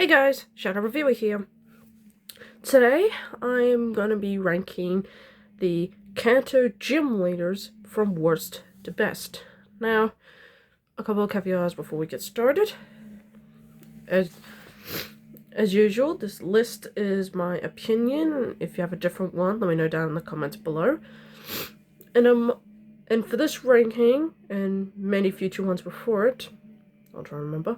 Hey guys, Shadow Reviewer here. Today I'm gonna be ranking the Kanto gym leaders from worst to best. Now, a couple of caveats before we get started. As usual, this list is my opinion. If you have a different one, let me know down in the comments below. And for this ranking and many future ones before it, I'll try and remember.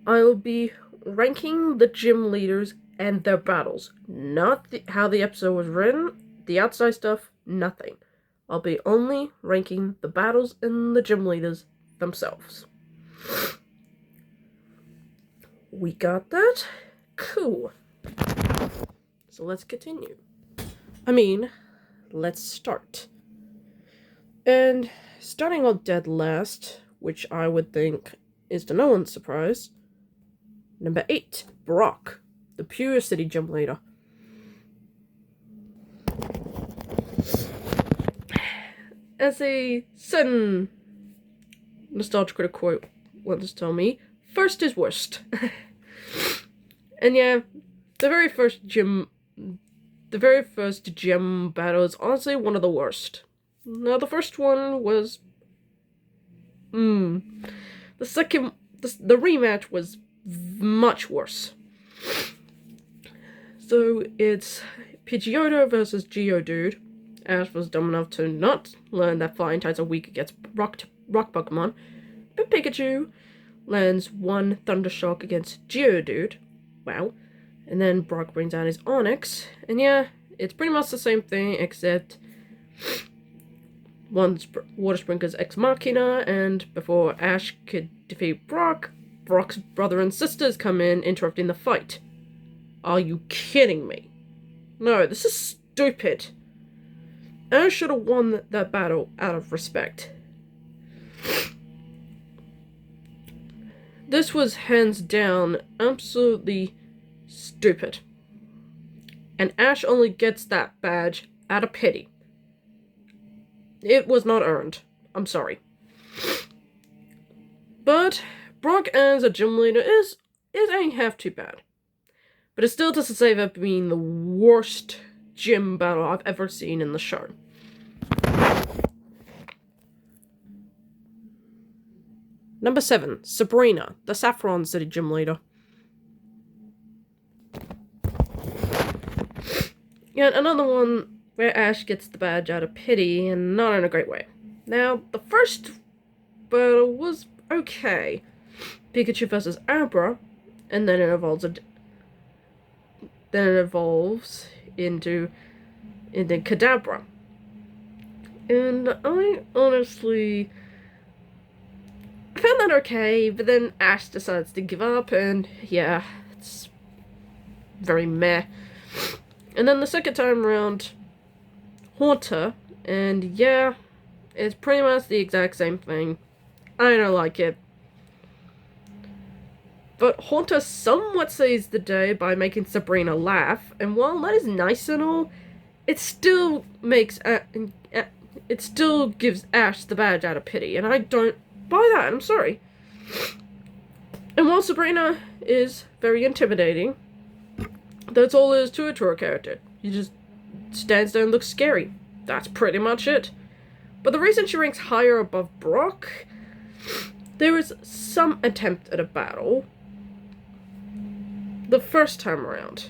I will be ranking the gym leaders and their battles, not how the episode was written, the outside stuff, nothing. I'll be only ranking the battles and the gym leaders themselves. We got that? Cool. So let's continue. Let's start. And starting on dead last, which I would think is to no one's surprise, Number 8, Brock, the Pure City gym leader. As a sudden nostalgia critic quote once told me, first is worst. And yeah, the very first gym battle is honestly one of the worst. Now the first one was the rematch was much worse. So it's Pidgeotto versus Geodude. Ash was dumb enough to not learn that flying types are weak against rock Pokemon, but Pikachu lands one Thunder Shock against Geodude. Wow. And then Brock brings out his Onix, and yeah, it's pretty much the same thing, except one's Water Sprinkler's Ex Machina, and before Ash could defeat Brock's brother and sisters come in, interrupting the fight. Are you kidding me? No, this is stupid. Ash should have won that battle out of respect. This was hands down absolutely stupid. And Ash only gets that badge out of pity. It was not earned. I'm sorry. But Brock as a gym leader ain't half too bad. But it still doesn't save up being the worst gym battle I've ever seen in the show. Number 7, Sabrina, the Saffron City gym leader. Yet another one where Ash gets the badge out of pity, and not in a great way. Now, the first battle was okay. Pikachu versus Abra, and then it evolves into Kadabra. And I honestly found that okay, but then Ash decides to give up, and yeah, it's very meh. And then the second time around, Haunter, and yeah, it's pretty much the exact same thing. I don't like it. But Haunter somewhat saves the day by making Sabrina laugh, and while that is nice and all, it still gives Ash the badge out of pity, and I don't buy that, I'm sorry. And while Sabrina is very intimidating, that's all there is to her character. She just stands there and looks scary. That's pretty much it. But the reason she ranks higher above Brock, there was some attempt at a battle the first time around.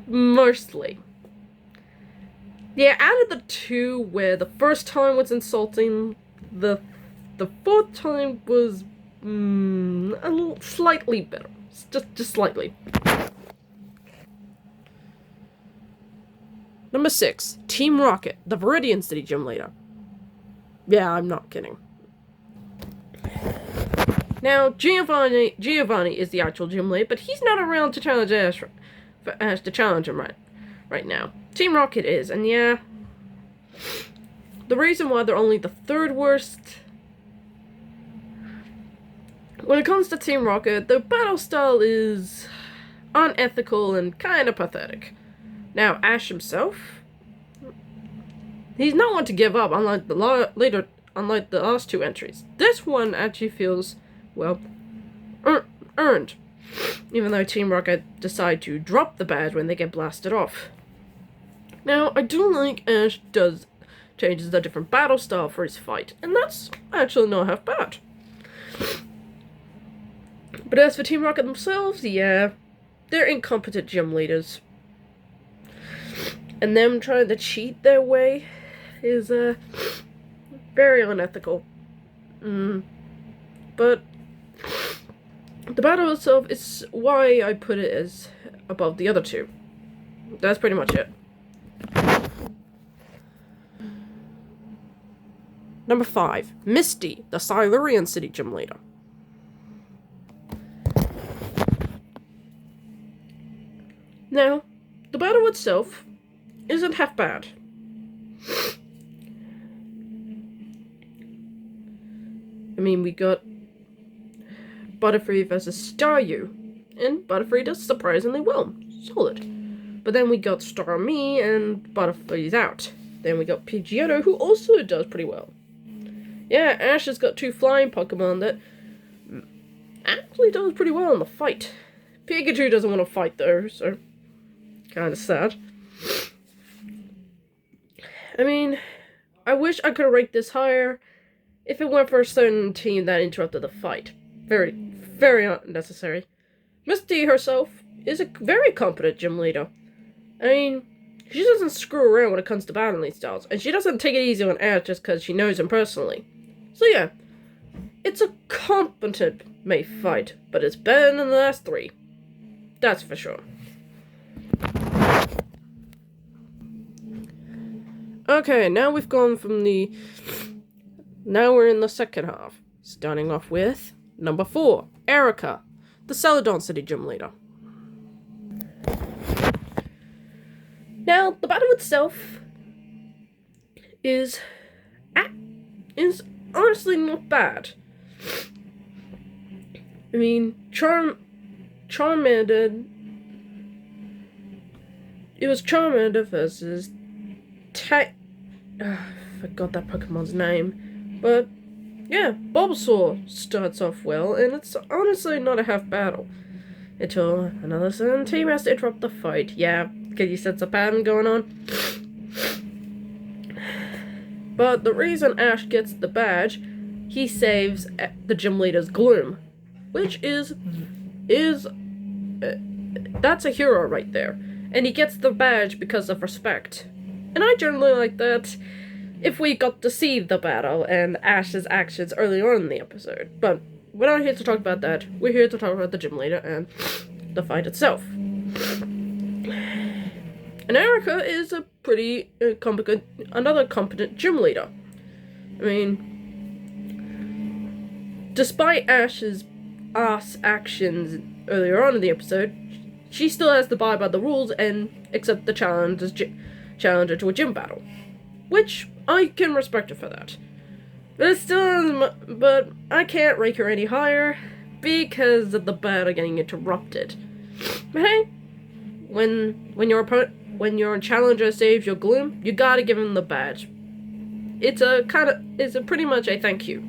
Mostly. Yeah, out of the two where the first time was insulting, the fourth time was a little slightly better. Just slightly. Number 6, Team Rocket, the Viridian City gym leader. Yeah, I'm not kidding. Now, Giovanni is the actual gym leader, but he's not around to challenge Ash to challenge him right now. Team Rocket is, and yeah, the reason why they're only the third worst. When it comes to Team Rocket, their battle style is unethical and kind of pathetic. Now, Ash himself, he's not one to give up, unlike the last two entries. This one actually feels, well, earned, even though Team Rocket decide to drop the badge when they get blasted off. Now, I do like Ash changes a different battle style for his fight, and that's actually not half bad. But as for Team Rocket themselves, yeah, they're incompetent gym leaders. And them trying to cheat their way is, very unethical. But the battle itself is why I put it as above the other two. That's pretty much it. Number 5, Misty, the Silurian City Gym Leader. Now, the battle itself isn't half bad. I mean, we got Butterfree versus Staryu, and Butterfree does surprisingly well. Solid. But then we got Starmie, and Butterfree's out. Then we got Pidgeotto, who also does pretty well. Yeah, Ash has got 2 flying Pokemon that actually does pretty well in the fight. Pikachu doesn't want to fight though, so kind of sad. I mean, I wish I could have ranked this higher if it weren't for a certain team that interrupted the fight. Very, very unnecessary. Misty herself is a very competent gym leader. I mean, she doesn't screw around when it comes to battling styles, and she doesn't take it easy on Ash just because she knows him personally. So yeah, it's a competent May fight, but it's better than the last 3. That's for sure. Okay, now we've gone from the... Now we're in the second half. Starting off with number 4, Erica, the Celadon City Gym Leader. Now, the battle itself is honestly not bad. I mean, Charmander... It was Charmander versus... I forgot that Pokemon's name. But, yeah, Bulbasaur starts off well, and it's honestly not a half battle. Until another certain team has to interrupt the fight. Yeah, can you sense a pattern going on? But the reason Ash gets the badge, he saves the gym leader's Gloom. Which that's a hero right there. And he gets the badge because of respect. And I generally like that if we got to see the battle and Ash's actions early on in the episode. But we're not here to talk about that. We're here to talk about the gym leader and the fight itself. And Erica is a pretty another competent gym leader. I mean, despite Ash's ass actions earlier on in the episode, she still has to abide by the rules and accept the challenger to a gym battle, which I can respect her for that. But I can't rank her any higher because of the battle getting interrupted. But hey, when your challenger saves your Gloom, you gotta give him the badge. It's pretty much a thank you.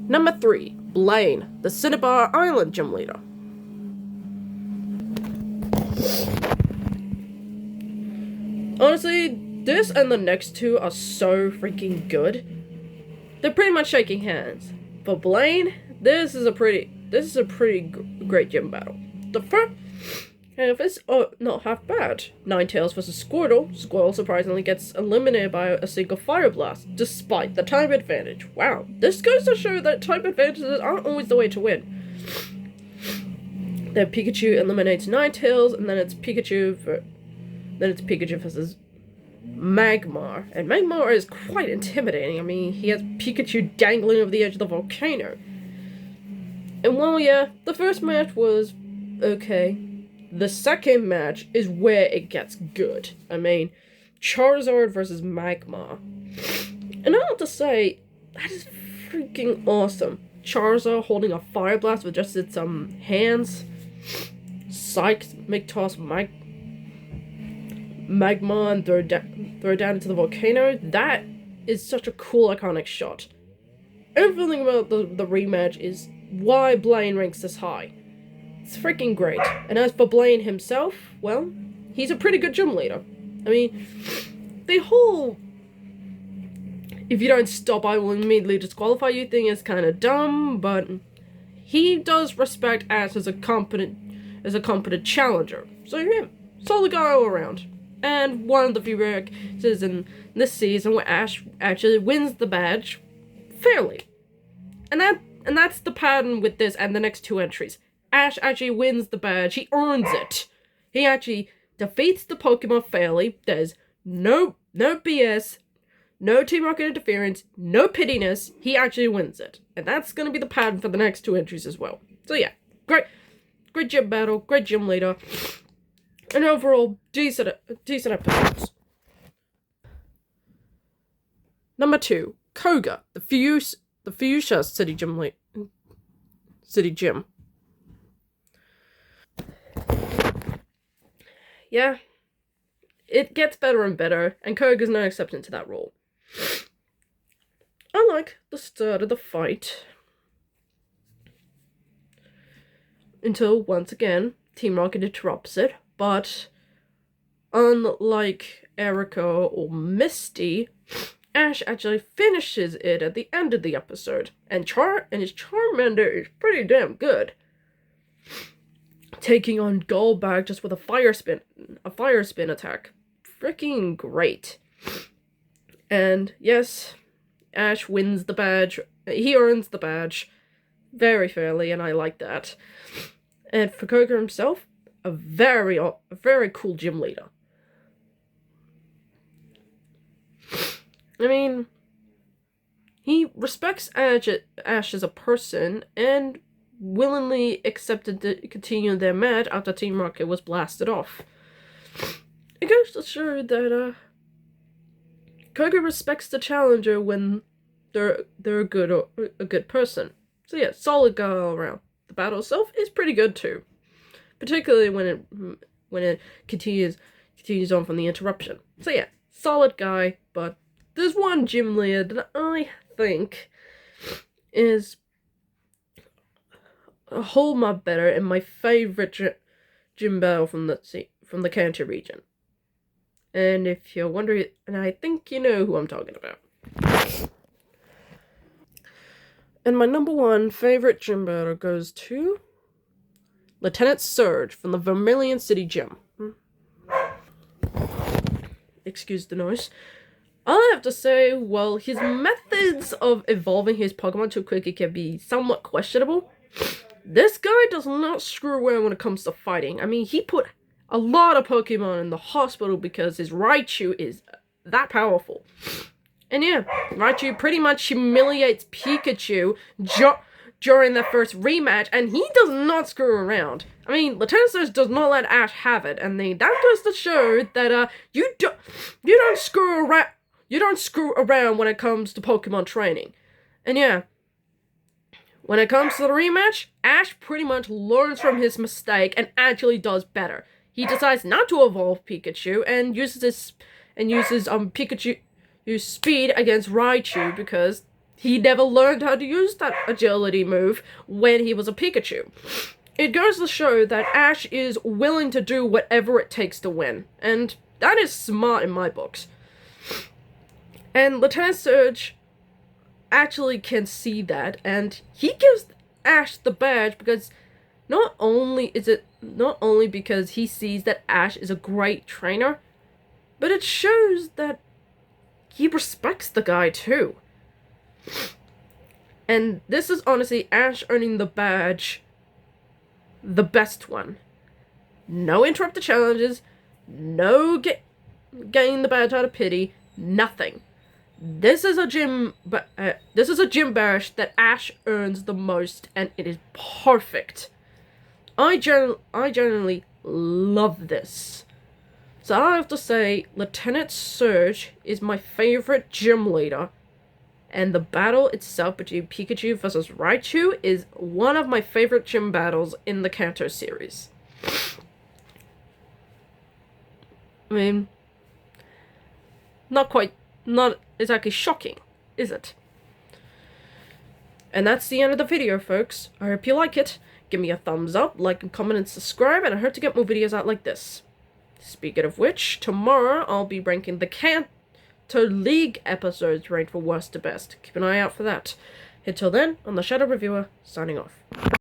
Number 3, Blaine, the Cinnabar Island Gym Leader. Honestly, this and the next 2 are so freaking good. They're pretty much shaking hands. For Blaine, this is a pretty great gym battle. The first half is not half bad. Ninetales versus Squirtle. Squirtle surprisingly gets eliminated by a single Fire Blast, despite the time advantage. Wow, this goes to show that time advantages aren't always the way to win. Then Pikachu eliminates Ninetales, and then it's Pikachu versus Magmar. And Magmar is quite intimidating. I mean, he has Pikachu dangling over the edge of the volcano. And while, yeah, the first match was okay, the second match is where it gets good. I mean, Charizard versus Magmar. And I have to say, that is freaking awesome. Charizard holding a Fire Blast with just its hands. Psych, make toss Magmar and throw it down into the volcano. That is such a cool, iconic shot. everything about the rematch is why Blaine ranks this high. It's freaking great. And as for Blaine himself, well, he's a pretty good gym leader. I mean, the whole "if you don't stop, I will immediately disqualify you" thing is kind of dumb, but he does respect Ash as a competent challenger. So yeah, solid guy all around. And one of the few occurrences in this season where Ash actually wins the badge fairly. And that's the pattern with this and the next two entries. Ash actually wins the badge. He earns it. He actually defeats the Pokemon fairly. There's no BS, no Team Rocket interference, no pittiness. He actually wins it. And that's going to be the pattern for the next two entries as well. So yeah, great gym battle, great gym leader, and overall decent episodes. Number 2, Koga, the Fuchsia City Gym. Yeah, it gets better and better, and Koga's no exception to that rule. Unlike the start of the fight, until once again Team Rocket interrupts it, but unlike Erica or Misty, Ash actually finishes it at the end of the episode, and his Charmander is pretty damn good, taking on Golbag just with a fire spin attack. Freaking great. And yes, Ash wins the badge. He earns the badge very fairly, and I like that. And for Koga himself, a very cool gym leader. I mean, he respects Ash as a person and willingly accepted to continue their match after Team Rocket was blasted off. It goes to show that Koga respects the challenger when they're a good person. So yeah, solid guy all around. The battle itself is pretty good too, particularly when it continues on from the interruption. So yeah, solid guy. But there's one gym leader that I think is a whole lot better and my favorite gym battle from the Kanto region. And if you're wondering, and I think you know who I'm talking about. And my number 1 favorite gym battle goes to Lieutenant Surge from the Vermilion City Gym. Excuse the noise. I have to say, well, his methods of evolving his Pokemon too quickly can be somewhat questionable. This guy does not screw around when it comes to fighting. I mean, he put a lot of Pokemon in the hospital because his Raichu is that powerful. And yeah, Raichu pretty much humiliates Pikachu during the first rematch, and he does not screw around. I mean, Lieutenant Surge does not let Ash have it, and that goes to show that you don't screw around when it comes to Pokemon training. And yeah, when it comes to the rematch, Ash pretty much learns from his mistake and actually does better. He decides not to evolve Pikachu and uses Pikachu's speed against Raichu because he never learned how to use that agility move when he was a Pikachu. It goes to show that Ash is willing to do whatever it takes to win, and that is smart in my books. And Lieutenant Surge actually can see that, and he gives Ash the badge because not only because he sees that Ash is a great trainer, but it shows that he respects the guy too. And this is honestly Ash earning the badge the best one. No interrupted challenges, no getting the badge out of pity, nothing. This is a gym badge that Ash earns the most, and it is perfect. I genuinely love this. So I have to say, Lieutenant Surge is my favorite gym leader, and the battle itself between Pikachu versus Raichu is one of my favorite gym battles in the Kanto series. I mean, not exactly shocking, is it? And that's the end of the video, folks. I hope you like it. Give me a thumbs up, like and comment and subscribe, and I hope to get more videos out like this. Speaking of which, tomorrow I'll be ranking the Kanto League episodes ranked from worst to best. Keep an eye out for that. Until then, I'm the Shadow Reviewer, signing off.